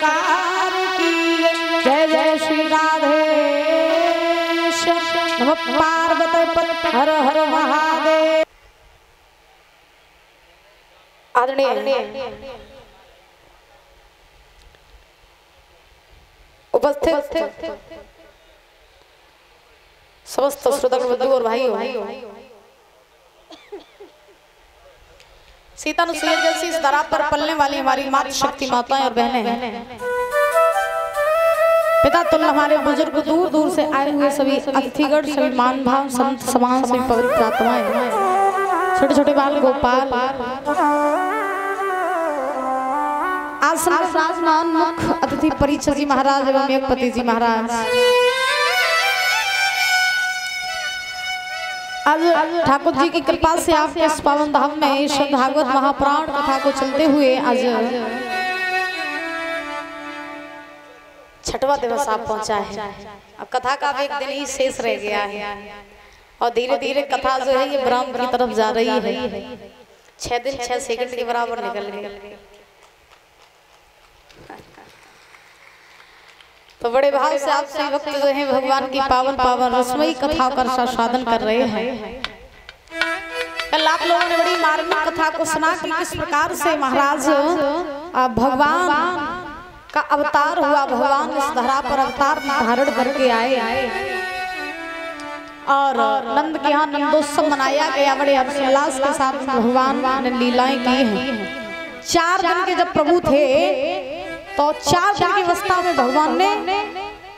सरकार की जय जय श्री राधेश नमः पार्वती हर हर महादेव। आदरणीय उपस्थित समस्त श्रोतागण बंधु और भाइयों, सीता अनुसुईया जैसी इस धरा पर पलने वाली हमारी मातृ शक्ति माताएं और बहनें, पिता तुल्य हमारे बुजुर्ग, दूर दूर से आए हुए सभी अतिथिगण, सभी मान भाव संत समान, सभी पवित्र आत्माएं, छोटे छोटे बाल गोपाल, आश्रम विराजमान मुख्य अतिथि परीक्षित जी महाराज एवं यज्ञपति जी महाराज, आज ठाकुर जी की कृपा से आपके इस पावन धाम में श्रीमद् भागवत महापुराण कथा को चलते हुए आज छठवां दिवस आप पहुंचा है। अब कथा का एक दिन ही शेष रह गया है और धीरे धीरे कथा जो है ये ब्रह्म की तरफ जा रही है। 6 दिन 6 सेकंड के बराबर निकल गए। तो बड़े भाव से आप सभी भक्त जो हैं भगवान की पावन पावन रसमयी कथाओं का आस्वादन कर रहे हैं। कल आप लोगों ने बड़ी मार्मिक कथा को सुना कि किस प्रकार से महाराज भगवान का अवतार हुआ, भगवान इस धरा पर अवतार धारण करके आए और नंद के यहाँ नंदोत्सव मनाया गया। बड़े हर्षोल्लास के साथ भगवान ने लीलाएं की हैं। 4 दिन के जब प्रभु थे तो 4 दिन की अवस्था में भगवान ने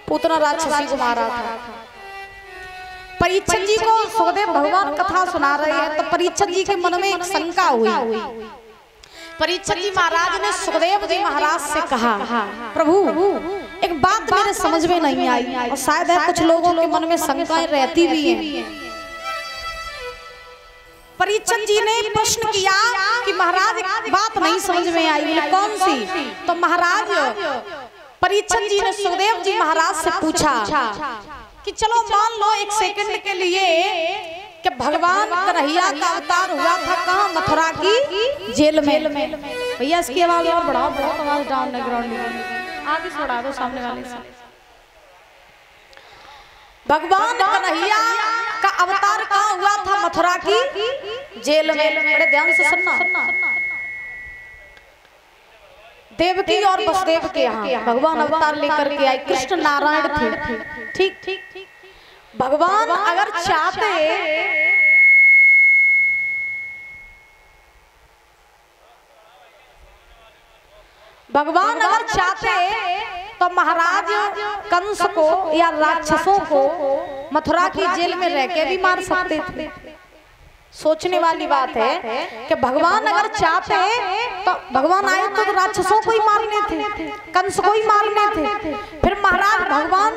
पूतना राक्षसी को मारा था। परीक्षित जी को सुखदेव भगवान कथा सुना रहे हैं तो परीक्षित जी के मन में एक शंका हुई। परीक्षित जी महाराज ने सुखदेव जी महाराज से कहा, प्रभु एक बात मेरे समझ में नहीं आई और शायद है कुछ लोगों के मन में शंकाएं रहती भी हैं। परीक्षित जी ने प्रश्न किया कि महाराज एक बात नहीं समझ में आई। बोले कौन सी? तो महाराज परीक्षित जी ने सुखदेव जी महाराज से पूछा कि चलो मान लो 1 सेकंड के लिए कि भगवान कन्हैया का अवतार हुआ था कहाँ? मथुरा की जेल में। भैया इसकी आवाज और बढ़ाओ, बहुत आवाज डाउन है ग्राउंड में, आगे छोड़ा दो सामने वाले से। भगवान कन्हैया का अवतार कहाँ हुआ था? मथुरा की जेल में। बड़े ध्यान से सुनना। देवकी और वसुदेव के यहाँ भगवान अवतार लेकर के आए। कृष्ण नारायण थे, ठीक। भगवान अगर चाहते तो महाराज कंस को या राक्षसों को मथुरा की जेल में रह के भी मार सकते थे। सोचने वाली बात है कि भगवान अगर चाहते तो भगवान आए तो राक्षसों को ही मारने थे, कंस को ही मारने थे। फिर महाराज भगवान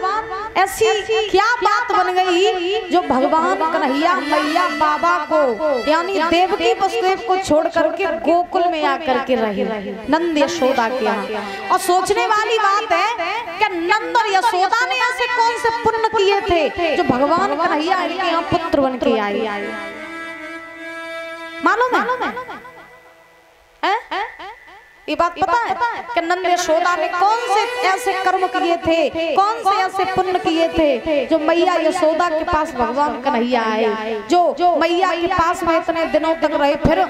ऐसी क्या बात बन गई जो भगवान कन्हैया मैया बाबा को यानी देवकी वसुदेव को छोड़ करके गोकुल में आकर के रहे नंद यशोदा के यहाँ। और सोचने वाली बात है कि नंद और यशोदा ने ऐसे कौन से पुण्य किए थे जो भगवान कन्हैया इनके यहाँ पुत्र बन के आए। मालूम है? ये बात पता है कि नंद यशोदा ने कौन से ऐसे कर्म किए थे, कौन से ऐसे पुण्य किए थे जो मैया यशोदा के पास भगवान कन्हैया आए, जो मैया के पास में इतने दिनों तक रहे। फिर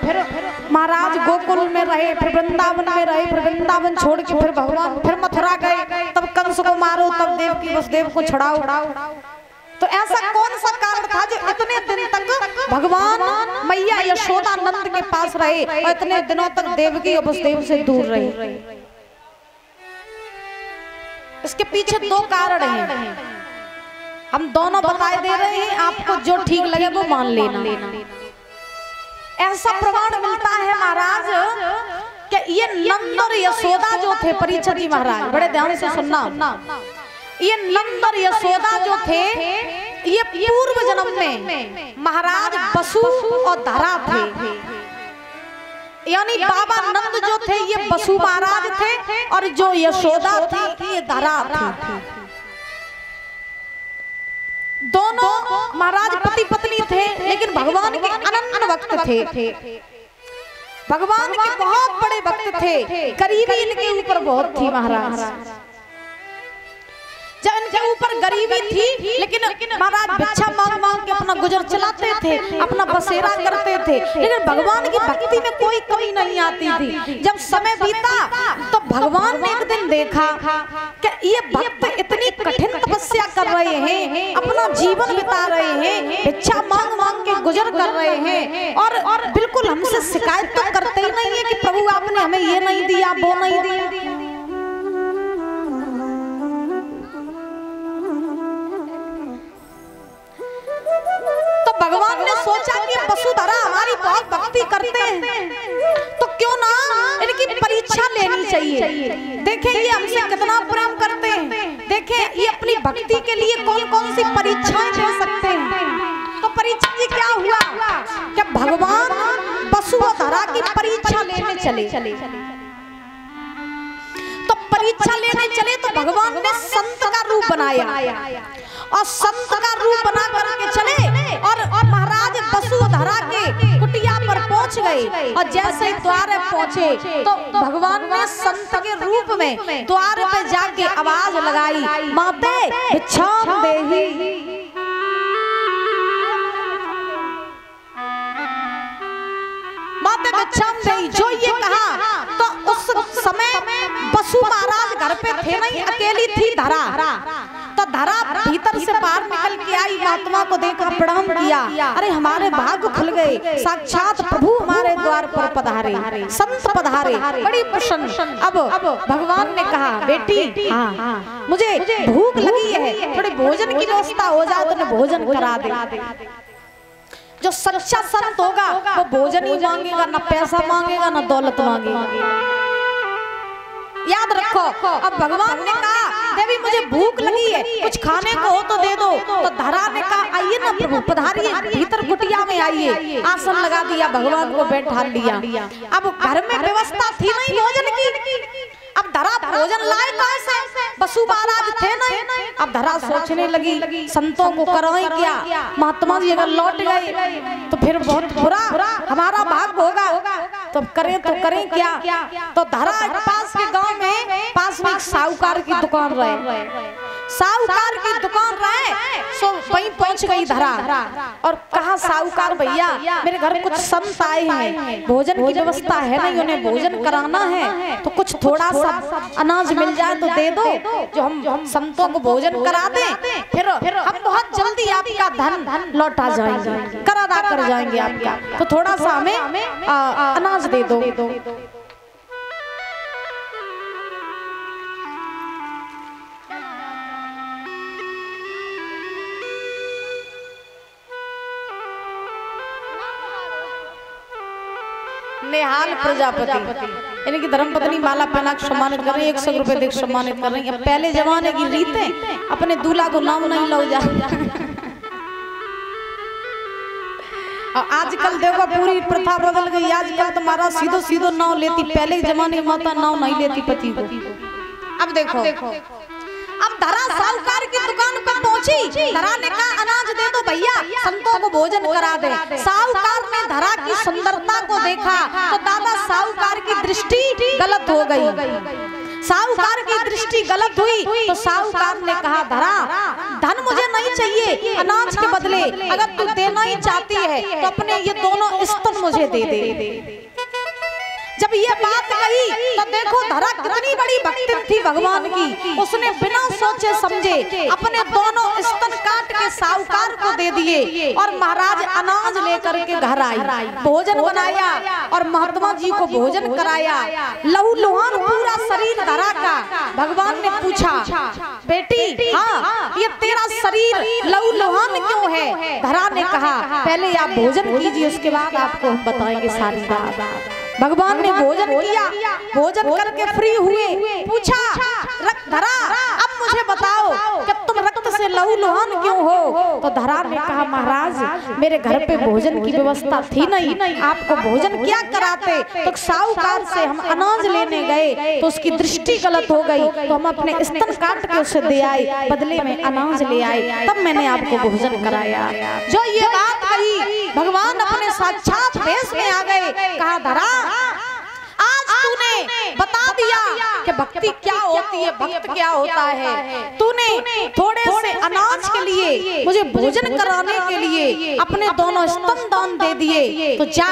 महाराज गोकुल में रहे, फिर वृंदावन में रहे, फिर वृंदावन छोड़ के फिर भगवान फिर मथुरा गए, तब कंस को मारो, तब देवकी वसुदेव को छुड़ाओ। तो ऐसा कौन सा कारण था जो इतने दिन तक भगवान मैया यशोदा नंद के पास रहे और इतने दिनों तक देवकी और वसुदेव से दूर रहे? इसके पीछे 2 कारण हैं। हम दोनों बताए दे रहे हैं, आपको जो ठीक लगे वो मान लेना। ऐसा प्रमाण मिलता है महाराज कि ये नंद और यशोदा जो थे, परीक्षित जी महाराज बड़े ध्यान से सुनना, ये नंद और यशोदा जो थे ये पूर्व जन्म में महाराज वसु और धरा थे। यानी बाबा नंद जो थे ये वसु महाराज थे और जो यशोदा थी ये धरा थी। दोनों महाराज पति पत्नी थे लेकिन भगवान के अनन्य भक्त थे। भगवान के बहुत बड़े भक्त थे, गरीबी इनके ऊपर बहुत थी महाराज। जब इनके ऊपर गरीबी थी, लेकिन महाराज भिक्षा मांग मांग के अपना गुजर चलाते थे, अपना बसेरा करते थे, लेकिन भगवान की भक्ति में कोई कमी नहीं आती थी। जब समय बीता तो भगवान ने एक दिन देखा कि ये भक्त इतनी कठिन तपस्या कर रहे हैं, अपना जीवन बिता रहे हैं, भिक्षा मांग मांग के गुजर कर रहे हैं, और बिल्कुल हमसे शिकायत तो करते ही नहीं है कि प्रभु आपने हमें ये नहीं दिया, वो नहीं दिया। भगवान ने सोचा कि वसुधरा हमारी बहुत भक्ति करते हैं, तो क्यों ना इनकी परीक्षा लेनी चाहिए। देखें ये हमसे कितना प्रेम करते हैं, देखें ये अपनी भक्ति के लिए कौन कौन सी परीक्षाएं ले सकते हैं। तो परीक्षा जी क्या हुआ कि भगवान वसुधरा की परीक्षा लेने चले। तो परीक्षा लेने चले तो भगवान ने संत का रूप बनाया, और संत का रूप बना करके चले, और महाराज वसुधरा के कुटिया पर पहुंच गए। और जैसे ही द्वार पहुंचे तो भगवान ने संत के रूप में द्वार पे जाके आवाज लगाई, माते भिक्षाम देहि। माते भिक्षाम देहि जो ये कहा, तो उस समय वसु महाराज घर पे थे नहीं, अकेली थी धरा। तो धरा भीतर से बाहर निकल के आई, महात्मा को देखा, प्रणाम किया, अरे हमारे भाग्य खुल गए, साक्षात प्रभु हमारे द्वार पर पधारे, संत पधारे, बड़ी प्रसन्न। अब भगवान ने कहा, बेटी हाँ मुझे भूख लगी है, थोड़ी भोजन की व्यवस्था हो जाए तो भोजन करा दे। जो सच्चा संत होगा वो भोजन ही मांगेगा, ना पैसा मांगेगा, ना दौलत मांगेगा। याद रखो। अब भगवान ने कहा, देवी मुझे भूख लगी है, कुछ खाने को हो तो दे दो। तो धरा ने कहा, आइए ना प्रभु पधारिए, भीतर कुटिया में आइए। आसन लगा दिया, भगवान को बैठा लिया। अब घर में व्यवस्था थी नहीं भोजन की, अब धरा भोजन लाए कहां से, वसु महाराज थे नहीं। अब धरा सोचने लगी, संतों को करवाएं क्या, महात्मा जी अगर लौट गए तो फिर बहुत बुरा हमारा भाग होगा, तो करें क्या। तो धरा पास के गांव में, पास में एक साहूकार की दुकान रहे, साहूकार की दुकान रहे, सो वहीं पहुंच गई धरा और कहा, साहूकार भैया मेरे घर कुछ संत आए हैं, भोजन की व्यवस्था है नहीं, उन्हें भोजन कराना है, तो कुछ थोड़ा सा अनाज मिल जाए तो दे दो, जो हम संतों को भोजन करा दें, फिर हम बहुत जल्दी आपका धन लौटा जाएंगे, कर अदा कर जाएंगे आपका, तो थोड़ा सा हमें अनाज दे दो। नेहाल प्रजापति इनकी धर्मपत्नी माला पहना के सम्मानित कर रही है, 100 रुपए देकर सम्मानित कर रही है। पहले जमाने की रीतें, अपने दूल्हा को नाम नहीं लो जा। और आजकल देखो पूरी प्रथा बदल गई, आजकल तुम्हारा सीधो सीधो नाम लेती, पहले जमाने में माता नाम नहीं लेती पति को। अब देखो अब धरा साहूकार की दुकान पर पहुंची, धरा ने कहा अनाज दे दो भैया, संतों को भोजन करा दे। साहूकार ने धरा की सुंदरता को देखा तो दादा साहूकार की दृष्टि गलत हो गई। साहूकार की दृष्टि गलत हुई तो साहूकार ने कहा, धरा धन मुझे नहीं चाहिए, अनाज के बदले अगर तू देना ही चाहती है तो अपने ये दोनों स्तन मुझे दे दे। जब ये बात कही तो देखो धरा कितनी बड़ी भक्ति थी भगवान की, उसने बिना सोचे समझे अपने दोनों स्तन काट के साहूकार को दे दिए और महाराज अनाज लेकर के घर आई, भोजन बनाया और महात्मा जी को भोजन कराया। लहू लुहान पूरा शरीर धरा का। भगवान ने पूछा, बेटी हाँ ये तेरा शरीर लहू लुहान क्यों है? धरा ने कहा, पहले आप भोजन कीजिए, उसके बाद आपको हम बताएंगे सारी बात। भगवान ने भोजन किया, भोजन करके फ्री हुए, पूछा धरा अब मुझे बताओ कि तुम रक्त से लहूलुहान क्यों हो? तो धरार ने कहा महाराज मेरे घर पे भोजन की व्यवस्था थी नहीं, आपको भोजन क्या कराते? तो साहूकार से हम अनाज लेने गए तो उसकी दृष्टि गलत हो गई, तो हम अपने स्तन काट के उसे दे आए, बदले में अनाज ले आए, तब मैंने आपको भोजन कराया। जो ये बात कही भगवान अपने साक्षात वेश में आ गए। कहा धरा आज तूने बता दिया कि भक्ति क्या होती है, भक्त क्या होता है। तूने थोड़े से अनाज के लिए मुझे भोजन कराने के लिए अपने दोनों स्तन दान दे दिए, तो जा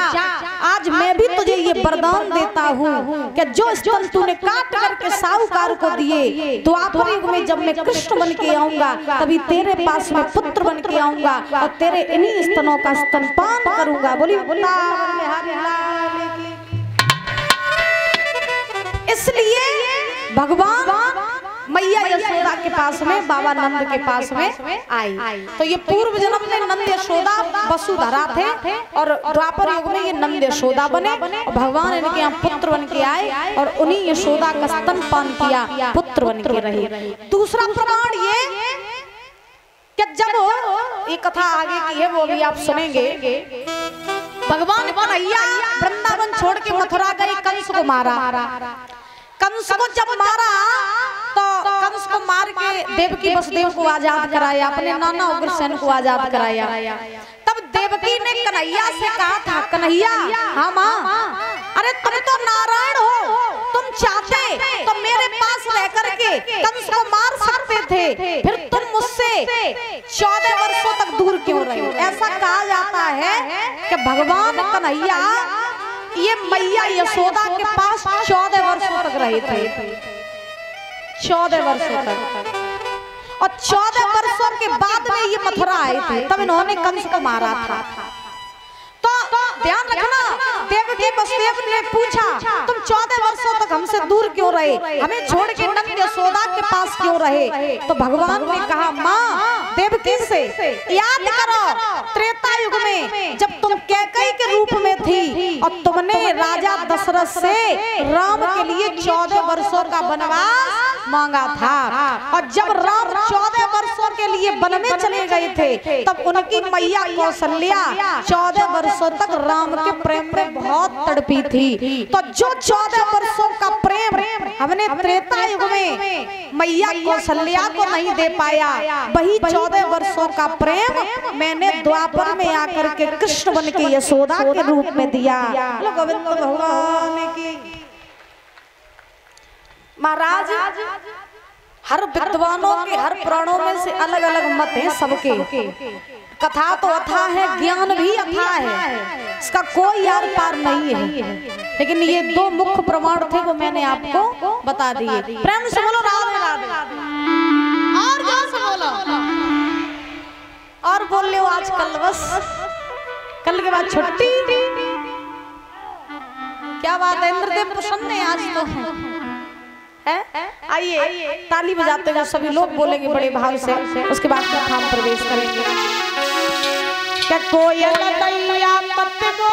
आज मैं भी तुझे ये वरदान देता हूँ कि जो स्तन तूने काट करके साहूकार को दिए, द्वापर युग में जब मैं कृष्ण बन के आऊंगा तभी तेरे पास में पुत्र बन के आऊंगा और तेरे इन्हीं स्तनों का स्तनपान करूंगा। बोली इसलिए भगवान मैया यशोदा के पास में, बाबा नंद के पास में आई। तो ये पूर्व जन्म में नंद यशोदा वसुधरा थे और द्वापर युग में ये नंद यशोदा बने और भगवान इनके यहाँ पुत्र बन के आए और उन्हीं यशोदा का स्तनपान किया, पुत्र बन के रहे। दूसरा प्रमाण ये कि जब ये कथा आगे की है वो भी आप सुनेंगे। भगवान कन्हैया वृंदावन छोड़ के मथुरा गए, कंस को मारा। कंस को जब मारा तो कंस को मार के देवकी वसुदेव को आजाद कराया, अपने नाना उग्रसेन को आजाद कराया। तब देवकी ने कन्हैया से कहा था, कन्हैया हाँ माँ, अरे तुम तो नारायण हो, तुम चाहते तो मेरे पास रह करके कंस को मार सकते थे, फिर तुम मुझसे 14 वर्षों तक दूर क्यों रहे? ऐसा कहा जाता है कि भगवान कन्हैया ये मैया यशोदा के पास 14 वर्षों तक रहे थे, 14 वर्षों तक। और 14 वर्षों के बाद में ये मथुरा आए थे, तब इन्होंने कंस को मारा था। तो ध्यान रखना, देवकी वसुदेव ने पूछा तुम 14 वर्षों तक हमसे दूर क्यों रहे, हमें छोड़ के नंद यशोदा के पास क्यों रहे? तो भगवान ने कहा माँ देवकी से याद करो त्रेता युग में जब तुम कैकेयी के रूप में थी और तुमने राजा दशरथ से राम के लिए 14 वर्षों का वनवास मांगा था, और जब राम 14 वर्षों के लिए वन में चले गए थे तब उनकी मैया कौशल्या 14 वर्षों तक राम के प्रेम में बहुत तड़पी थी। तो जो 14 वर्षों का प्रेम हमने त्रेता युग में मैया कौशल्या को नहीं दे पाया, वही 14 वर्षों का प्रेम मैंने द्वापर में आकर के कृष्ण बन के यशोदा के रूप में दिया। गोविंद भगवान की। महाराज हर विद्वानों के हर पुराणों में से अलग अलग मत हैं सबके, कथा तो अथाह है, ज्ञान भी अथाह है, इसका कोई यार पार नहीं है, लेकिन ये 2 मुख्य प्रमाण थे वो मैंने आपको बता दिए। प्रेम से बोलो राधे राधे, और जोर से बोलो, और बोल लो आजकल बस, कल के बाद छुट्टी। क्या बात है, इंद्रदेव प्रसन्न है आज तो है। आइए ताली बजाते हुए सभी लोग बोलेंगे बड़े भाव से, उसके बाद कथा में प्रवेश करेंगे। क्या कोयल दैया पत्ते को